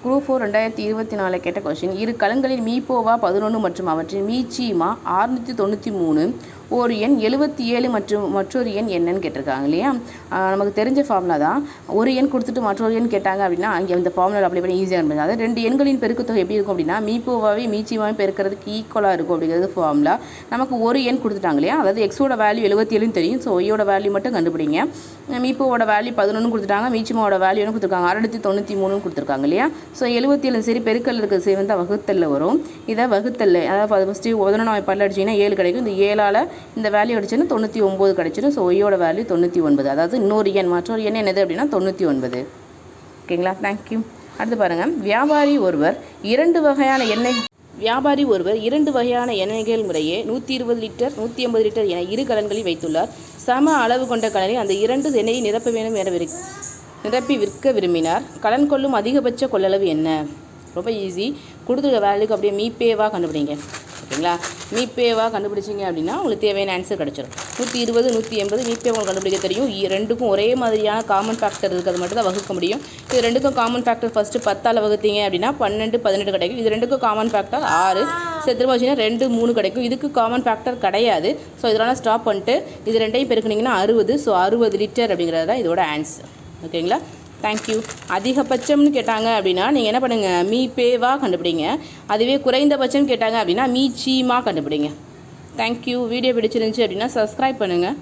Group 4 2024 கேட்ட question. இரு கலங்களில் மீப்போவா 11 மற்றும் அவற்றின் மீச்சீமா 693 ஒரு எண் 77 மற்றும் மற்றொரு எண் என்னன்னு கேட்டிருக்காங்க இல்லையா. நமக்கு தெரிஞ்ச ஃபார்முலா தான். ஒரு எண் கொடுத்துட்டு மற்றொரு எண் கேட்டாங்க அப்படின்னா அங்கே இந்த ஃபார்முலா அப்ளை பண்ணி ஈஸியாக இருந்தது. அதாவது 2 எண்களின் பெருக்குத்தொகை எப்படி இருக்கும் அப்படின்னா மீப்போவாவே மீச்சீமாவே பெருக்கிறதுக்கு ஈக்குவலாக இருக்கும் அப்படிங்கிறது ஃபார்முலா. நமக்கு ஒரு எண் கொடுத்துட்டாங்க இல்லையா. அதாவது எக்ஸோட வேல்யூ 77 தெரியும். ஸோ ஒய்யோட வேல்யூ மட்டும் கண்டுபிடிங்க. மீப்போவோட வேல்யூ 11 கொடுத்துட்டாங்க, மீச்சீமாவோட வேல்யூ கொடுத்துருக்காங்க 693 கொடுத்துருக்காங்க இல்லையா. ஸோ 77 சரி பெருக்கல் இருக்கிறது சரி வந்து வகுத்தல்ல வரும். இதை வகுத்தல் அதாவது ஃபஸ்ட்டு 11 வாய்ப்பாடில் அடிச்சிங்கன்னா 7 கிடைக்கும். இந்த 7ஆல் இந்த வேல்யூ அடிச்சுன்னா 99 கிடைச்சிடும். ஸோ ஒய்யோட வேல்யூ 99. அதாவது இன்னொரு எண் மற்றொரு எண் என்னது அப்படின்னா 99. ஓகேங்களா. தேங்க்யூ. அடுத்து பாருங்கள். வியாபாரி ஒருவர் இரண்டு வகையான எண்ணெய்கள் முறையே 120 லிட்டர் 150 லிட்டர் என இரு கலன்களில் வைத்துள்ளார். சம அளவு கொண்ட கலனில் அந்த இரண்டு எண்ணெயை நிரப்ப வேண்டும் என நிரப்பி விற்க விரும்பினார். கலன் கொள்ளும் அதிகபட்ச கொள்ளளவு என்ன? ரொம்ப ஈஸி. கொடுத்துருக்க வேல்யூக்கு அப்படியே மீப்பேவாக கண்டுபிடிங்க. ஓகேங்களா. மீப்பேவாக கண்டுபிடிச்சிங்க அப்படின்னா உங்களுக்கு தேவையான ஆன்சர் கிடச்சிடும். 120 180 மீப்பே உங்களுக்கு கண்டுபிடிக்க தெரியும். ரெண்டுக்கும் ஒரே மாதிரியான காமன் ஃபேக்டர் இருக்கிறது மட்டும் தான் வகுக்க முடியும். இது ரெண்டுக்கும் காமன் ஃபேக்டர் ஃபஸ்ட்டு 10ஆல் வகுத்தீங்க அப்படின்னா 12 18 கிடைக்கும். இது ரெண்டுக்கும் காமன் ஃபேக்டர் 6. சரி திரும்ப வச்சிங்கன்னா 2 3 கிடைக்கும். இதுக்கு காமன் ஃபேக்டர் கிடையாது. ஸோ இதனால் ஸ்டாப் பண்ணிட்டு இது ரெண்டையும் பெருக்குனிங்கன்னா 60. ஸோ 60 லிட்டர் அப்படிங்கிறது தான் இதோட ஆன்சர். ஓகேங்களா. தேங்க்யூ. அதிகபட்சம்னு கேட்டாங்க அப்படின்னா நீங்கள் என்ன பண்ணுங்கள், மீப்பேவாக கண்டுபிடிங்க. அதுவே குறைந்தபட்சம் கேட்டாங்க அப்படின்னா மீச்சீமா கண்டுபிடிங்க. தேங்க்யூ. வீடியோ பிடிச்சிருந்துச்சி அப்படின்னா சப்ஸ்கிரைப் பண்ணுங்கள்.